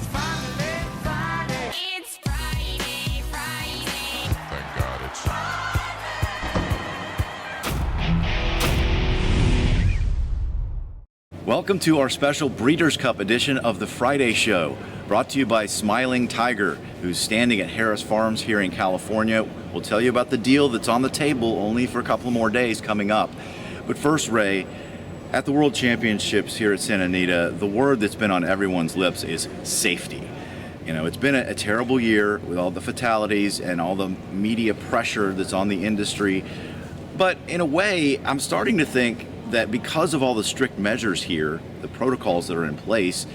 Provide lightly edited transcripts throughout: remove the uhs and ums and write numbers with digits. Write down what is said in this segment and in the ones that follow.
It's finally Friday. It's Friday, Friday. Thank God it's Welcome to our special Breeders' Cup edition of the Friday Show, brought to you by Smiling Tiger, who's standing at Harris Farms here in California. We'll tell you about the deal that's on the table only for a couple more days coming up. But first, Ray, at the World Championships here at Santa Anita, the word that's been on everyone's lips is safety. You know, it's been a terrible year with all the fatalities and all the media pressure that's on the industry. But in a way, I'm starting to think that because of all the strict measures here, the protocols that are in place,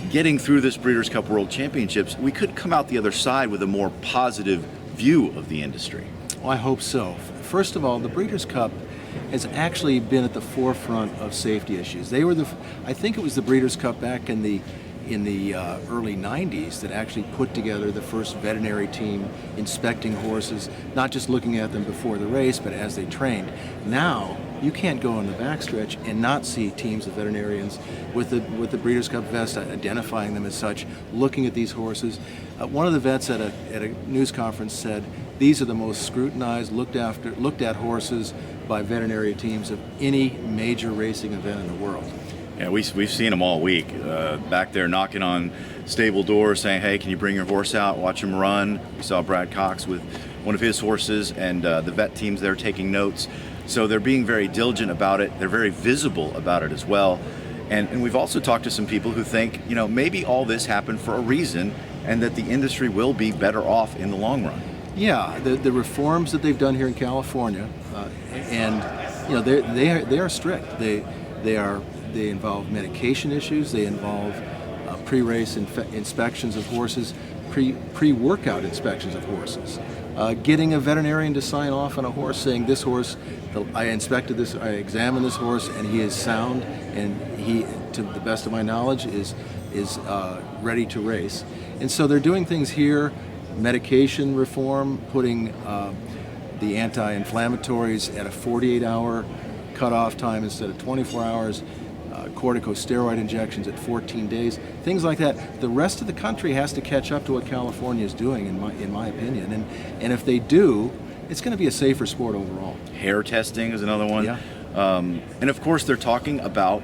getting through this Breeders' Cup World Championships, we could come out the other side with a more positive view of the industry. Well, I hope so. First of all, the Breeders' Cup has actually been at the forefront of safety issues. They were I think it was the Breeders' Cup back in the early 90s that actually put together the first veterinary team inspecting horses, not just looking at them before the race, but as they trained. Now, you can't go on the backstretch and not see teams of veterinarians with the Breeders' Cup vest, identifying them as such, looking at these horses. One of the vets at a news conference said, these are the most scrutinized, looked at horses by veterinary teams of any major racing event in the world. Yeah, we've seen them all week, back there knocking on stable doors saying, hey, can you bring your horse out, watch him run. We saw Brad Cox with one of his horses, and the vet teams there taking notes. So they're being very diligent about it. They're very visible about it as well. And we've also talked to some people who think, you know, maybe all this happened for a reason and that the industry will be better off in the long run. Yeah, the reforms that they've done here in California, and you know, they are strict. They involve medication issues. They involve pre-race inspections of horses, pre-workout inspections of horses. Getting a veterinarian to sign off on a horse saying this horse, I examined this horse, and he is sound, and he, to the best of my knowledge, is ready to race. And so they're doing things here, medication reform, putting the anti-inflammatories at a 48-hour cutoff time instead of 24 hours, corticosteroid injections at 14 days, things like that. The rest of the country has to catch up to what California is doing, in my opinion. And if they do, it's going to be a safer sport overall. Hair testing is another one. Yeah. And of course, they're talking about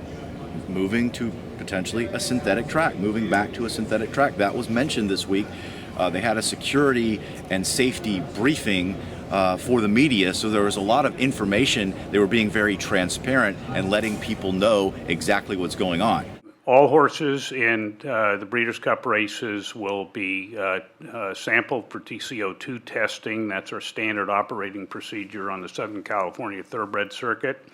moving to potentially a synthetic track, moving back to a synthetic track. That was mentioned this week. They had a security and safety briefing for the media, so there was a lot of information. They were being very transparent and letting people know exactly what's going on. All horses in the Breeders' Cup races will be sampled for TCO2 testing. That's our standard operating procedure on the Southern California Thoroughbred Circuit.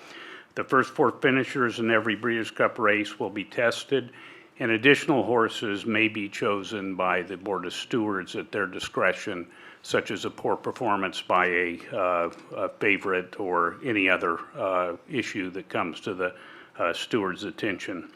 The first 4 finishers in every Breeders' Cup race will be tested, and additional horses may be chosen by the Board of Stewards at their discretion, such as a poor performance by a favorite or any other issue that comes to the steward's attention.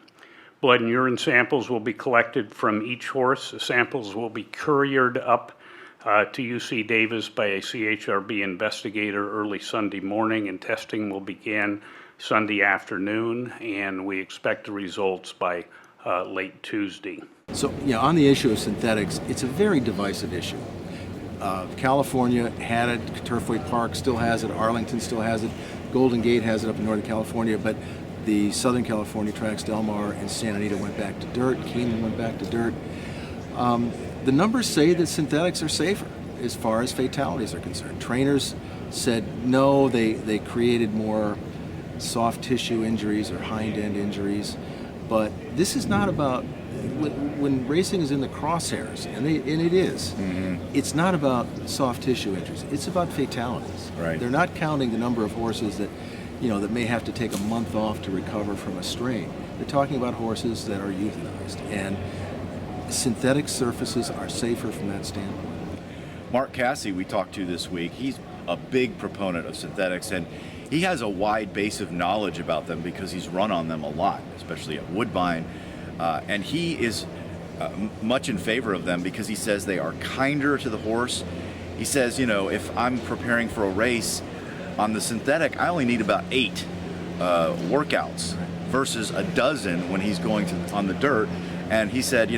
Blood and urine samples will be collected from each horse. The samples will be couriered up to UC Davis by a CHRB investigator early Sunday morning, and testing will begin Sunday afternoon, and we expect the results by late Tuesday. So, on the issue of synthetics, it's a very divisive issue. California had it, Turfway Park still has it, Arlington still has it, Golden Gate has it up in Northern California, but the Southern California tracks, Del Mar and Santa Anita, went back to dirt, Keeneland went back to dirt. The numbers say that synthetics are safer as far as fatalities are concerned. Trainers said no, they created more soft tissue injuries or hind end injuries, but this is not about, when racing is in the crosshairs, and it is, it's not about soft tissue injuries, it's about fatalities. Right. They're not counting the number of horses that may have to take a month off to recover from a strain. They're talking about horses that are euthanized, and synthetic surfaces are safer from that standpoint. Mark Cassey, we talked to this week, he's a big proponent of synthetics, and he has a wide base of knowledge about them because he's run on them a lot, especially at Woodbine. And he is much in favor of them because he says they are kinder to the horse. He says, if I'm preparing for a race on the synthetic, I only need about 8 workouts versus a dozen when he's going on the dirt. And he said,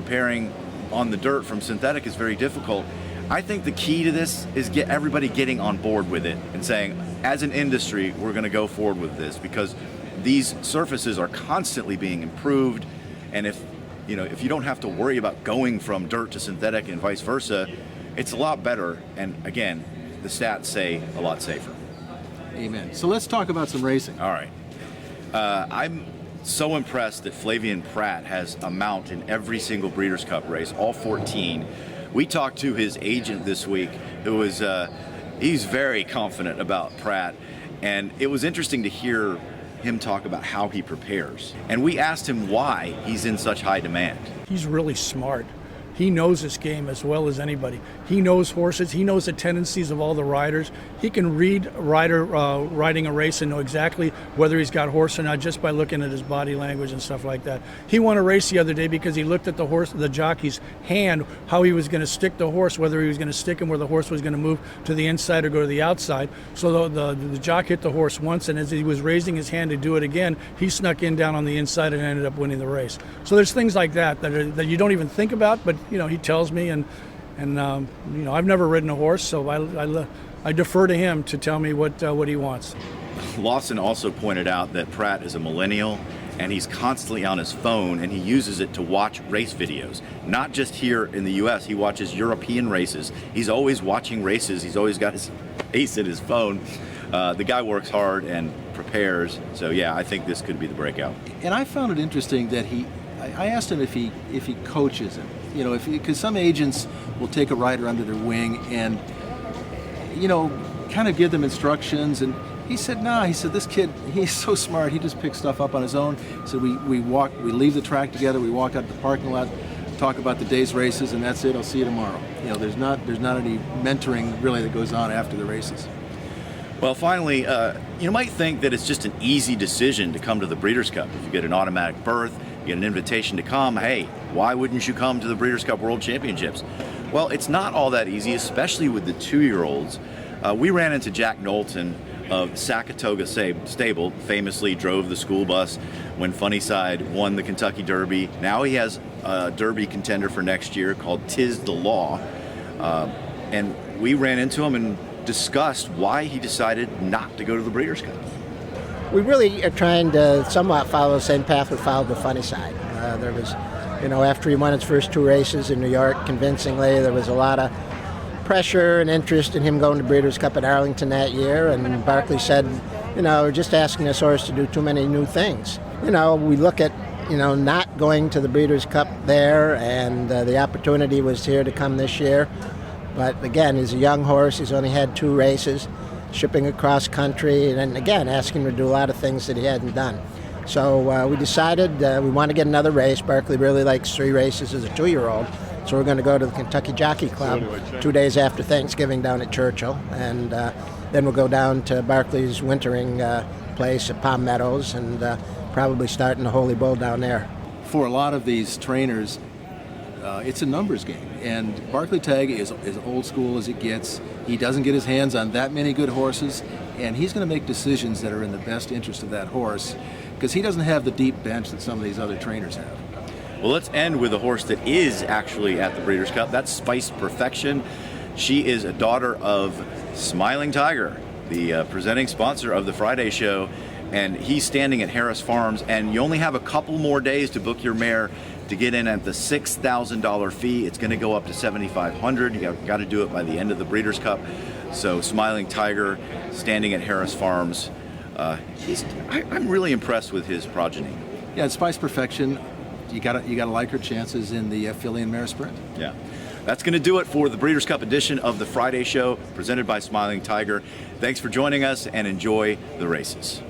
preparing on the dirt from synthetic is very difficult. I think the key to this is get everybody getting on board with it and saying, as an industry, we're going to go forward with this, because these surfaces are constantly being improved. And if you don't have to worry about going from dirt to synthetic and vice versa, it's a lot better. And again, the stats say a lot safer. Amen. So let's talk about some racing. All right. I'm so impressed that Flavien Prat has a mount in every single Breeders' Cup race, all 14. We talked to his agent this week, who was he's very confident about Pratt, and it was interesting to hear him talk about how he prepares. And we asked him why he's in such high demand. He's really smart. He knows this game as well as anybody. He knows horses. He knows the tendencies of all the riders. He can read a rider riding a race and know exactly whether he's got horse or not just by looking at his body language and stuff like that. He won a race the other day because he looked at the jockey's hand, how he was going to stick the horse, whether he was going to stick him where the horse was going to move to the inside or go to the outside. So the jockey hit the horse once, and as he was raising his hand to do it again, he snuck in down on the inside and ended up winning the race. So there's things like that that you don't even think about, but he tells me, and I've never ridden a horse, so I defer to him to tell me what he wants. Lawson also pointed out that Pratt is a millennial, and he's constantly on his phone, and he uses it to watch race videos. Not just here in the U.S., he watches European races. He's always watching races. He's always got his face in his phone. The guy works hard and prepares, so yeah, I think this could be the breakout. And I found it interesting that I asked him if he coaches him. Because some agents will take a rider under their wing and, kind of give them instructions. And he said, nah, he said, this kid, he's so smart. He just picks stuff up on his own. So we leave the track together. We walk out to the parking lot, talk about the day's races, and that's it. I'll see you tomorrow. There's not any mentoring really that goes on after the races. Well, finally, you might think that it's just an easy decision to come to the Breeders' Cup. If you get an automatic berth, you get an invitation to come, hey, why wouldn't you come to the Breeders' Cup World Championships? Well, it's not all that easy, especially with the 2-year-olds. We ran into Jack Knowlton of Sakatoga Stable, famously drove the school bus when Funnyside won the Kentucky Derby. Now he has a Derby contender for next year called Tis the Law. And we ran into him and discussed why he decided not to go to the Breeders' Cup. We really are trying to somewhat follow the same path we followed with Funnyside. There was, after he won his first 2 races in New York convincingly, there was a lot of pressure and interest in him going to Breeders' Cup at Arlington that year, and Barkley said, we're just asking this horse to do too many new things. We look at, not going to the Breeders' Cup there, and the opportunity was here to come this year. But again, he's a young horse. He's only had 2 races, shipping across country, and again, asking him to do a lot of things that he hadn't done. So we decided we want to get another race. Barkley really likes 3 races as a 2-year-old. So we're going to go to the Kentucky Jockey Club 2 days after Thanksgiving down at Churchill. And then we'll go down to Barkley's wintering place at Palm Meadows and probably start in the Holy Bull down there. For a lot of these trainers, it's a numbers game. And Barkley Tagg is as old school as it gets. He doesn't get his hands on that many good horses, and he's going to make decisions that are in the best interest of that horse, because he doesn't have the deep bench that some of these other trainers have. Well, let's end with a horse that is actually at the Breeders' Cup. That's Spice Perfection. She is a daughter of Smiling Tiger, the presenting sponsor of the Friday show, and he's standing at Harris Farms, and you only have a couple more days to book your mare to get in at the $6,000 fee. It's going to go up to $7,500. You got to do it by the end of the Breeders' Cup. So Smiling Tiger standing at Harris Farms. I'm really impressed with his progeny. Yeah, it's Spice Perfection. You gotta like her chances in the filly and mare sprint. Yeah. That's going to do it for the Breeders' Cup edition of the Friday show presented by Smiling Tiger. Thanks for joining us and enjoy the races.